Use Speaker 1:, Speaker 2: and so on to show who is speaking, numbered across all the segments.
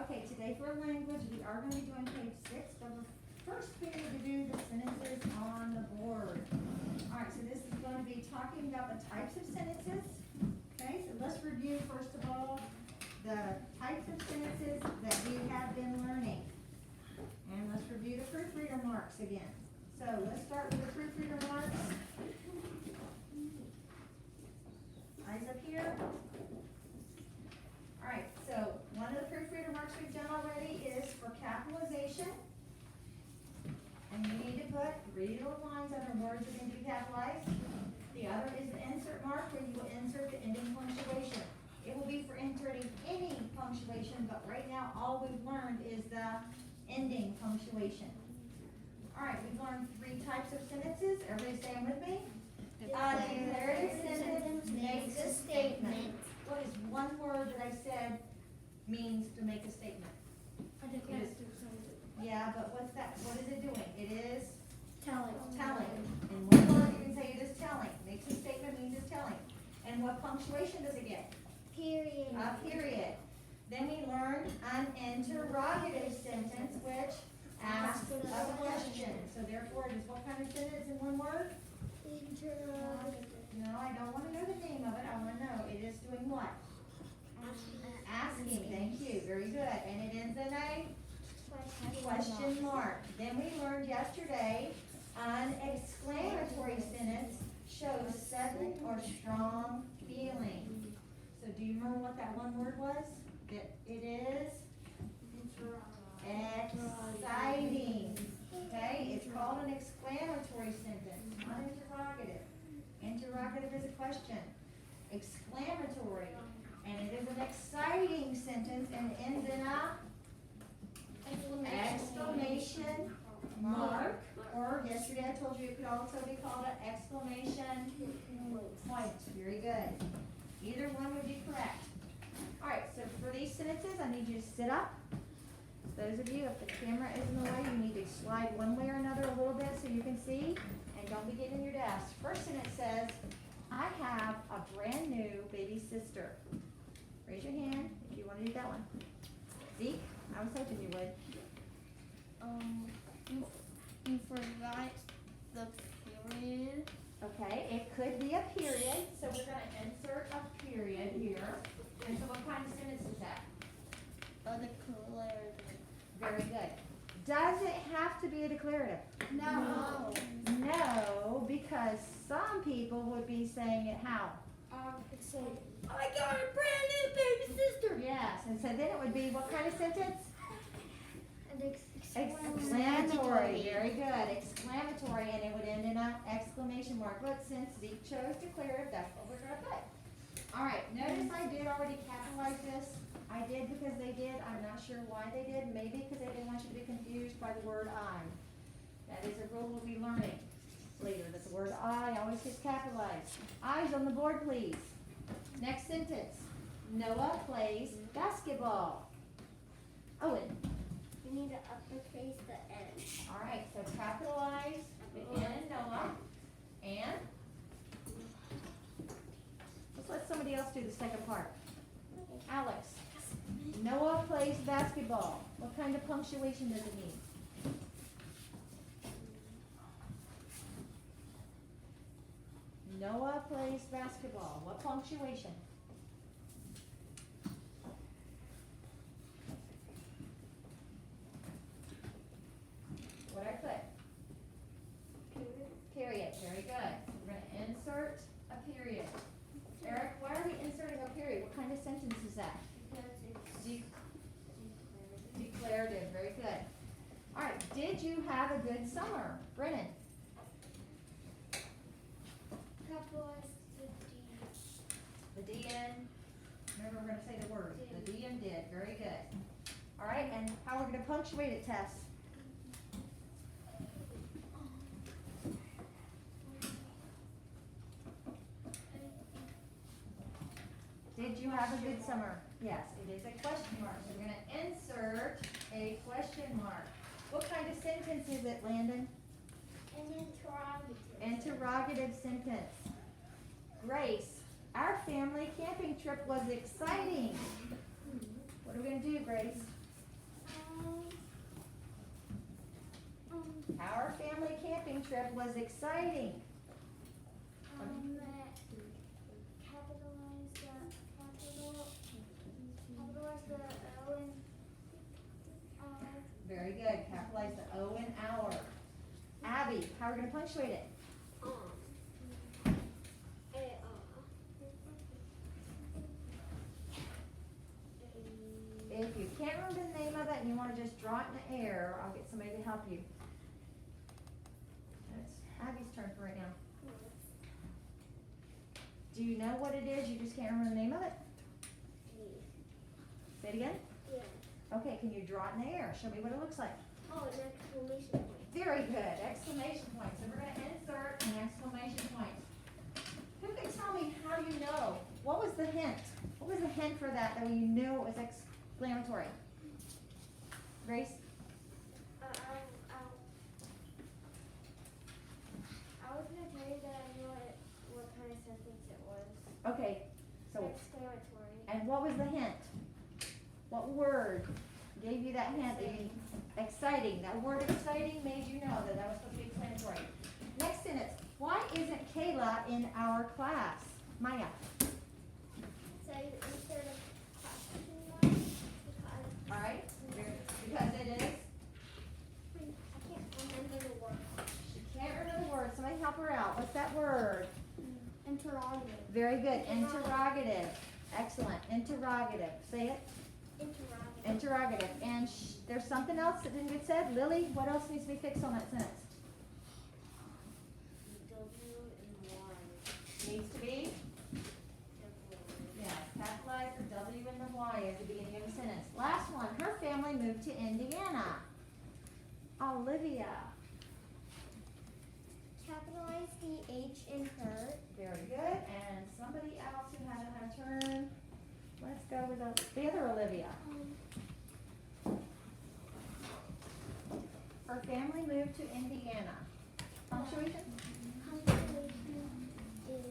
Speaker 1: Okay, today for language, we are gonna be doing page 6, but first we need to do the sentences on the board. Alright, so this is going to be talking about the types of sentences. Okay, so let's review first of all the types of sentences that we have been learning. And let's review the proofreader marks again. So let's start with the proofreader marks. Eyes up here. Alright, so one of the proofreader marks we've done already is for capitalization. And you need to put 3 little lines under words that can be capitalized. The other is the insert mark where you will insert the ending punctuation. It will be for inserting any punctuation, but right now all we've learned is the ending punctuation. Alright, we've learned 3 types of sentences. Everybody staying with me? A declarative sentence makes a statement. What is one word that I said means to make a statement?
Speaker 2: A declarative sentence.
Speaker 1: Yeah, but what's that? What is it doing? It is
Speaker 2: Telling.
Speaker 1: telling. In one word, you can say it is telling. Makes a statement means it's telling. And what punctuation does it get?
Speaker 2: Period.
Speaker 1: A period. Then we learned an interrogative sentence, which asks a question. So therefore, it is what kind of sentence in one word?
Speaker 2: Interrogative.
Speaker 1: No, I don't want to know the name of it. I want to know it is doing what? Asking. Thank you. Very good. And it ends in a question mark. Then we learned yesterday an exclamatory sentence shows sudden or strong feeling. So do you remember what that one word was? It is exciting. Okay, it's called an exclamatory sentence, not interrogative. Interrogative is a question. Exclamatory, and it is an exciting sentence and ends in a exclamation mark, or yesterday I told you it could also be called an exclamation point. Very good. Either one would be correct. Alright, so for these sentences, I need you to sit up. Those of you, if the camera is in the way, you need to slide one way or another a little bit so you can see, and don't be getting in your desk. First sentence says, I have a brand new baby sister. Raise your hand if you want to do that one. Zeke, I was hoping you would.
Speaker 2: You forgot the period.
Speaker 1: Okay, it could be a period, so we're going to insert a period here. And so what kind of sentence is that?
Speaker 2: A declarative.
Speaker 1: Very good. Does it have to be a declarative?
Speaker 2: No.
Speaker 1: No, because some people would be saying it how?
Speaker 2: It's saying, I got a brand new baby sister.
Speaker 1: Yes, and so then it would be what kind of sentence?
Speaker 2: An
Speaker 1: Exclamatory. Very good. Exclamatory, and it would end in an exclamation mark. But since Zeke chose declarative, that's what we're going to put. All right, notice I did already capitalize this. I did because they did. I'm not sure why they did. Maybe because they didn't want you to be confused by the word I. That is a rule we'll be learning later, that the word I always gets capitalized. Eyes on the board, please. Next sentence. Noah plays basketball. Owen.
Speaker 2: You need to uppercase the N.
Speaker 1: All right, so capitalize the N in Noah. And let's let somebody else do the second part. Alex. Noah plays basketball. What kind of punctuation does it need? Noah plays basketball. What punctuation? What I put? Period. Very good. We're going to insert a period. Eric, why are we inserting a period? What kind of sentence is that? Declarative. Very good. All right. Did you have a good summer? Brennan.
Speaker 2: Capitalize
Speaker 1: The DN. Remember, we're going to say the word. The DN did. Very good. All right. And how we're going to punctuate it, Tess? Did you have a good summer? Yes, it is a question mark. So we're going to insert a question mark. What kind of sentence is it, Landon?
Speaker 2: An interrogative.
Speaker 1: Interrogative sentence. Grace, our family camping trip was exciting. What are we going to do, Grace? trip was exciting.
Speaker 2: Capitalize the O and
Speaker 1: Very good. Capitalize the O in hour. Abby, how are we gonna punctuate it? If you can't remember the name of it and you wanna just draw it in the air, I'll get somebody to help you. It's Abby's turn for right now. Do you know what it is? You just can't remember the name of it? Say it again? Okay, can you draw it in the air? Show me what it looks like.
Speaker 2: Oh, an exclamation point.
Speaker 1: Very good, exclamation point. So we're gonna insert an exclamation point. Who can tell me how you know? What was the hint? What was the hint for that you knew it was exclamatory? Grace?
Speaker 2: I was gonna tell you that I knew what kind of sentence it was.
Speaker 1: Okay, so,
Speaker 2: Exclamatory.
Speaker 1: and what was the hint? What word gave you that hint that you, exciting, that word exciting made you know that was supposed to be exclamatory. Next sentence, why isn't Kayla in our class? Maya?
Speaker 2: So you insert a question mark because
Speaker 1: Alright, because it is,
Speaker 2: I can't remember the word.
Speaker 1: she can't remember the word, somebody help her out. What's that word?
Speaker 2: Interrogative.
Speaker 1: Very good, interrogative. Excellent, interrogative. Say it.
Speaker 2: Interrogative.
Speaker 1: Interrogative. And there's something else that didn't get said. Lily, what else needs to be fixed on that sentence?
Speaker 2: W and Y.
Speaker 1: Needs to be? Yes, capitalize the W and the Y at the beginning of the sentence. Last one, her family moved to Indiana. Olivia.
Speaker 2: Capitalize the H in her.
Speaker 1: Very good. And somebody else who hasn't had a turn. Let's go with the other Olivia. Her family moved to Indiana. Punctuation?
Speaker 2: Punctuation is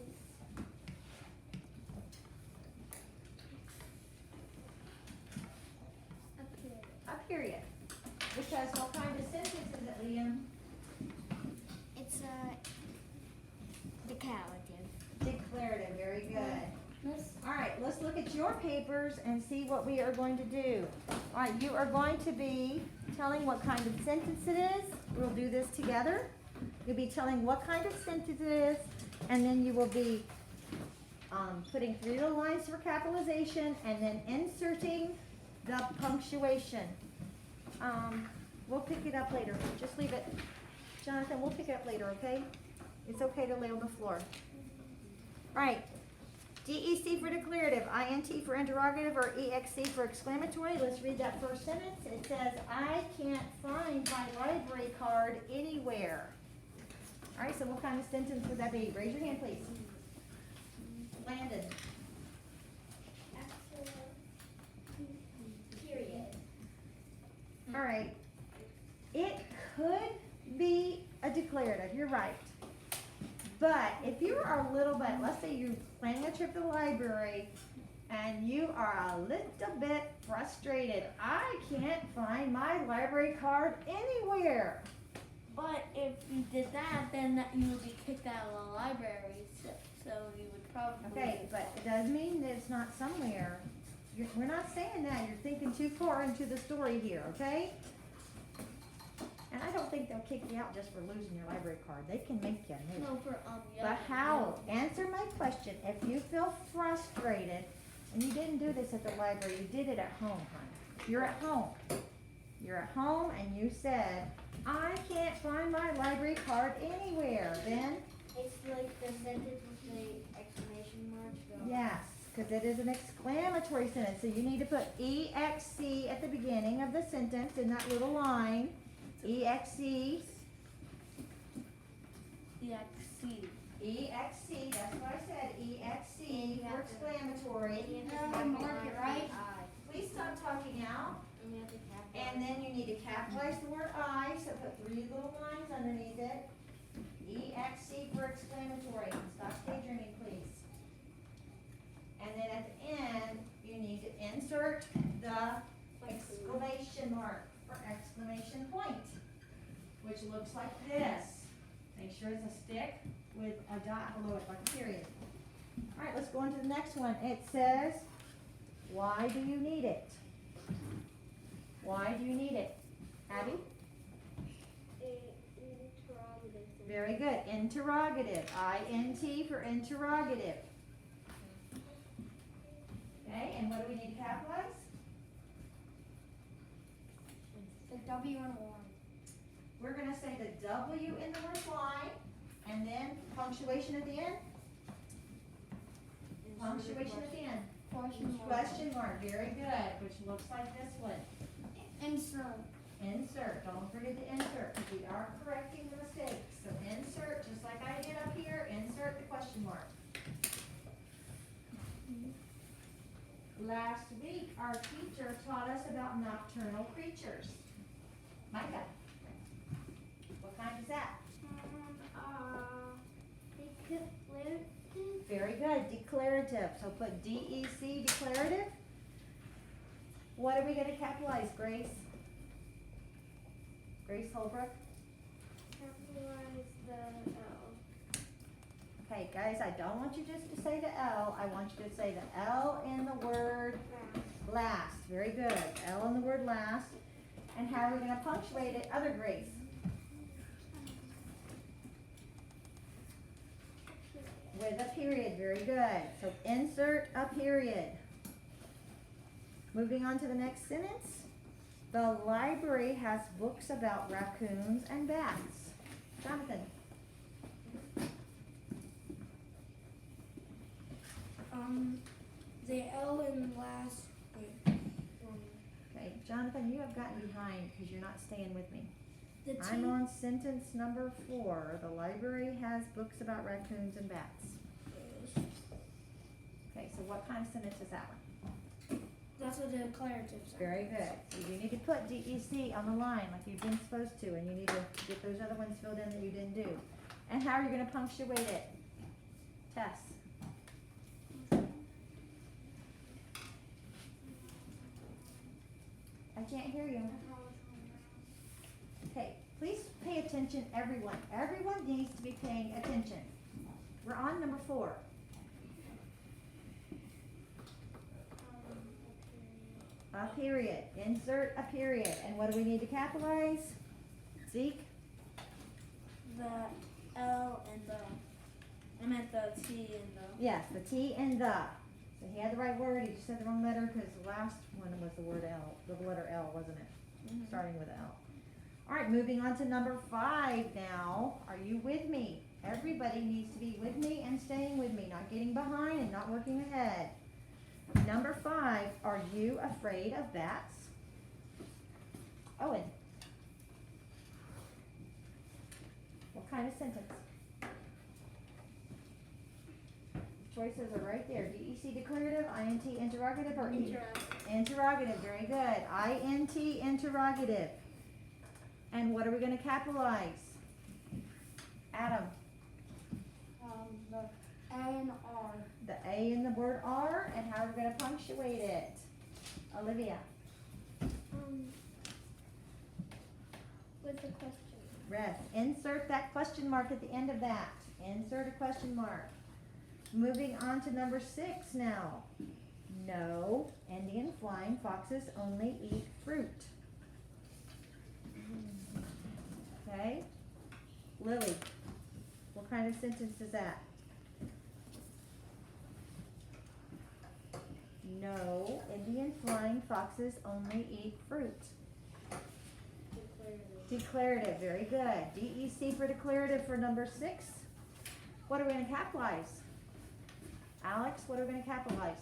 Speaker 2: a period.
Speaker 1: A period. Because what kind of sentence is it, Liam?
Speaker 2: It's a declarative.
Speaker 1: Declarative. Very good.
Speaker 2: Miss?
Speaker 1: All right, let's look at your papers and see what we are going to do. All right, you are going to be telling what kind of sentence it is. We'll do this together. You'll be telling what kind of sentence it is, and then you will be putting 3 little lines for capitalization and then inserting the punctuation. We'll pick it up later. Just leave it. Jonathan, we'll pick it up later, okay? It's okay to lay on the floor. All right. DEC for declarative, INT for interrogative, or EXC for exclamatory. Let's read that first sentence. It says, I can't find my library card anywhere. All right, so what kind of sentence would that be? Raise your hand, please. Landon.
Speaker 2: Period.
Speaker 1: All right. It could be a declarative. You're right. But if you are a little bit, let's say you're planning a trip to the library and you are a little bit frustrated. I can't find my library card anywhere.
Speaker 3: But if you did that, then you would be kicked out of the library, so you would probably...
Speaker 1: Okay, but it does mean that it's not somewhere. We're not saying that. You're thinking too far into the story here, okay? And I don't think they'll kick you out just for losing your library card. They can make you move.
Speaker 3: No, for, yeah.
Speaker 1: But how? Answer my question. If you feel frustrated, and you didn't do this at the library, you did it at home, honey. You're at home. You're at home and you said, I can't find my library card anywhere. Then?
Speaker 2: It's like the sentence with the exclamation mark. So.
Speaker 1: Yes, because it is an exclamatory sentence. So you need to put EXC at the beginning of the sentence in that little line. EXC.
Speaker 3: EXC.
Speaker 1: EXC, that's what I said. EXC for exclamatory.
Speaker 2: Mark it right.
Speaker 1: Please stop talking now.
Speaker 2: And you have to capitalize.
Speaker 1: And then you need to capitalize the word I, so put 3 little lines underneath it. EXC for exclamatory. Stop daydreaming, please. And then at the end, you need to insert the exclamation mark for exclamation point, which looks like this. Make sure it's a stick with a dot below it, like a period. All right, let's go on to the next one. It says, why do you need it? Why do you need it? Abby?
Speaker 2: Interrogative.
Speaker 1: Very good. Interrogative. I-N-T for interrogative. Okay, and what do we need to capitalize?
Speaker 3: The W and Y.
Speaker 1: We're gonna say the W in the word line, and then punctuation at the end. Punctuation at the end. Question mark, very good, which looks like this one.
Speaker 3: Insert.
Speaker 1: Insert, don't forget to insert, because we are correcting the mistakes. So insert, just like I did up here, insert the question mark. Last week, our teacher taught us about nocturnal creatures. Micah, what kind is that?
Speaker 2: Declarative.
Speaker 1: Very good, declarative. So put D-E-C, declarative. What are we gonna capitalize, Grace? Grace Holbrook?
Speaker 2: Capitalize the L.
Speaker 1: Okay, guys, I don't want you just to say the L. I want you to say the L in the word last. Very good. L in the word last. And how are we gonna punctuate it? Other Grace? With a period. Very good. So insert a period. Moving on to the next sentence. The library has books about raccoons and bats. Jonathan?
Speaker 3: The L in last. Wait.
Speaker 1: Okay, Jonathan, you have gotten behind because you're not staying with me.
Speaker 3: The T.
Speaker 1: I'm on sentence number 4. The library has books about raccoons and bats. Okay, so what kind of sentence is that one?
Speaker 3: That's what the declarative is.
Speaker 1: Very good. So you need to put DEC on the line like you've been supposed to, and you need to get those other ones filled in that you didn't do. And how are you gonna punctuate it? Tess. I can't hear you. Okay, please pay attention, everyone. Everyone needs to be paying attention. We're on number 4. A period. Insert a period. And what do we need to capitalize? Zeke?
Speaker 3: The L and the. I meant the T and the.
Speaker 1: Yes, the T and the. So he had the right word, he just said the wrong letter because the last one was the word L, the letter L, wasn't it?
Speaker 3: Mhm.
Speaker 1: Starting with L. All right, moving on to number 5 now. Are you with me? Everybody needs to be with me and staying with me, not getting behind and not working ahead. Number 5, are you afraid of bats? Owen. What kind of sentence? Choices are right there. DEC declarative, INT interrogative, or E? Interrogative, very good. INT interrogative. And what are we gonna capitalize? Adam,
Speaker 3: The A and R.
Speaker 1: the A in the word R, and how are we gonna punctuate it? Olivia,
Speaker 2: With the question.
Speaker 1: Red, insert that question mark at the end of that. Insert a question mark. Moving on to number 6 now. No, Indian flying foxes only eat fruit. Okay? Lily, what kind of sentence is that? No, Indian flying foxes only eat fruit. Declarative, very good. DEC for declarative for number 6. What are we gonna capitalize? Alex, what are we gonna capitalize?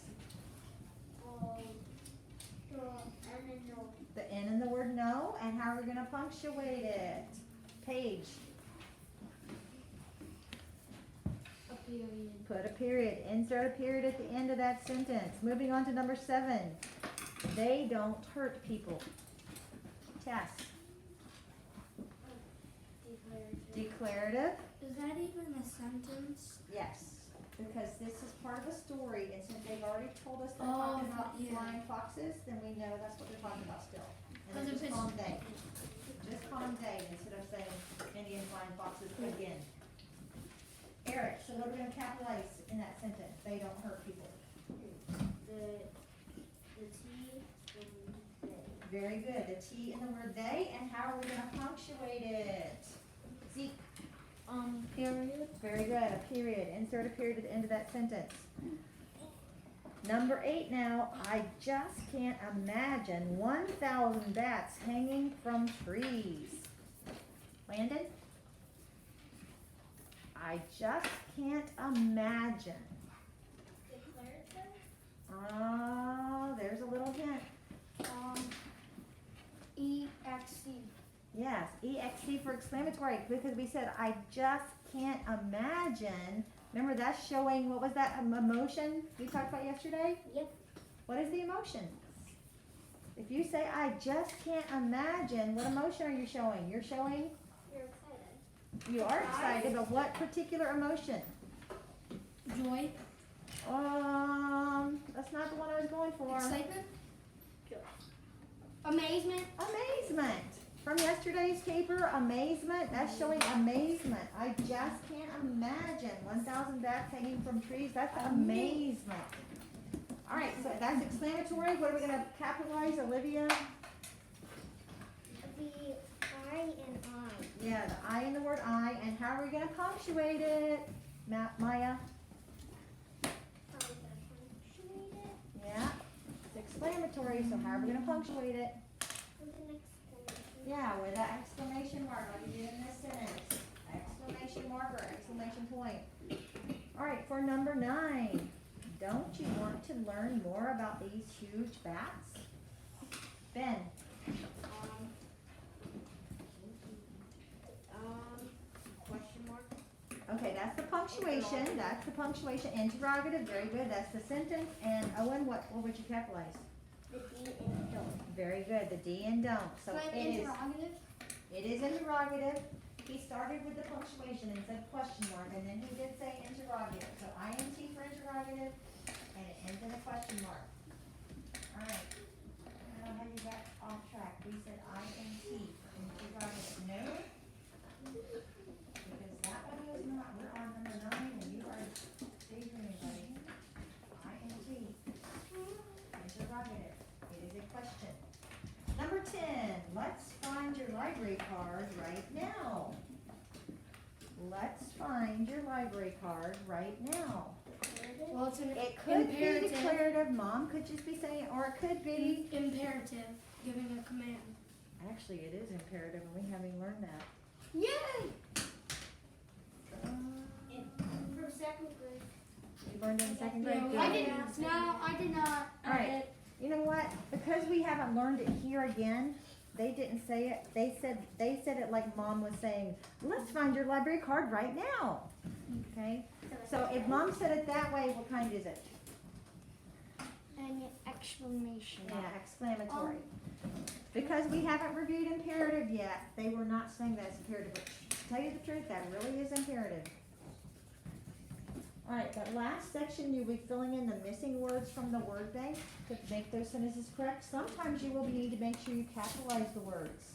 Speaker 1: The N in the word no, and how are we gonna punctuate it? Paige,
Speaker 2: A period.
Speaker 1: put a period, insert a period at the end of that sentence. Moving on to number 7. They don't hurt people. Tess,
Speaker 2: Declarative.
Speaker 1: declarative,
Speaker 3: Is that even a sentence?
Speaker 1: yes, because this is part of a story, and since they've already told us they're
Speaker 3: Oh,
Speaker 1: talking about
Speaker 3: yeah.
Speaker 1: flying foxes, then we know that's what they're talking about still. And then
Speaker 3: Because if
Speaker 1: just
Speaker 3: it's-
Speaker 1: call them they. Just call them they instead of saying Indian flying foxes again. So what are we gonna capitalize in that sentence? They don't hurt people.
Speaker 2: The T and they.
Speaker 1: Very good. The T in the word they, and how are we gonna punctuate it? Zeke.
Speaker 3: Period.
Speaker 1: Very good. A period. Insert a period at the end of that sentence. Number 8 now. I just can't imagine 1,000 bats hanging from trees. Landon? I just can't imagine.
Speaker 2: Declarative?
Speaker 1: Oh, there's a little hint.
Speaker 2: EXC.
Speaker 1: Yes, EXC for exclamatory, because we said, I just can't imagine. Remember, that's showing, what was that emotion we talked about yesterday?
Speaker 2: Yep.
Speaker 1: What is the emotion? If you say, I just can't imagine, what emotion are you showing? You're showing,
Speaker 2: You're excited.
Speaker 1: you are excited, but what particular emotion?
Speaker 3: Joy.
Speaker 1: That's not the one I was going for.
Speaker 3: Excitement. Amazement.
Speaker 1: Amazement. From yesterday's paper, amazement, that's showing amazement. I just can't imagine 1,000 bats hanging from trees, that's amazement. All right, so that's exclamatory. What are we gonna capitalize, Olivia?
Speaker 2: The I and I.
Speaker 1: Yeah, the I in the word I, and how are we gonna punctuate it? Maya?
Speaker 2: How are we gonna punctuate it?
Speaker 1: Yeah, it's exclamatory, so how are we gonna punctuate it?
Speaker 2: With an exclamation.
Speaker 1: Yeah, with an exclamation mark, like you did in this sentence. Exclamation mark or exclamation point. All right, for number 9, don't you want to learn more about these huge bats? Ben,
Speaker 2: Question mark.
Speaker 1: okay, that's the punctuation, interrogative, very good, that's the sentence, and Owen, what would you capitalize?
Speaker 2: The D and don't.
Speaker 1: Very good, the D and don't, so
Speaker 3: Interrogative.
Speaker 1: it is interrogative. He started with the punctuation and said question mark, and then he did say interrogative, so INT for interrogative, and it ends in a question mark. All right, I don't know how you got off track, we said INT for interrogative, no? Because that one was not, we're on number 9, and you are daydreaming, buddy. INT, interrogative, it is a question. Number 10, let's find your library card right now. Let's find your library card right now.
Speaker 3: Well, it's an
Speaker 1: It could
Speaker 3: imperative.
Speaker 1: be declarative, Mom could just be saying, or it could be.
Speaker 3: Imperative. Giving a command.
Speaker 1: Actually, it is imperative, and we haven't learned that.
Speaker 3: Yay!
Speaker 2: From second grade.
Speaker 1: We learned in second grade.
Speaker 3: No,
Speaker 1: Good.
Speaker 3: I didn't. No, I did not.
Speaker 1: All right. You know what? Because we haven't learned it here again, they didn't say it. They said it like Mom was saying, let's find your library card right now. Okay? So if Mom said it that way, what kind is it?
Speaker 2: An exclamation.
Speaker 1: Yeah, exclamatory. Because we haven't reviewed imperative yet, they were not saying that's imperative. But to tell you the truth, that really is imperative. All right, that last section, you'll be filling in the missing words from the word bank to make those sentences correct. Sometimes you will need to make sure you capitalize the words.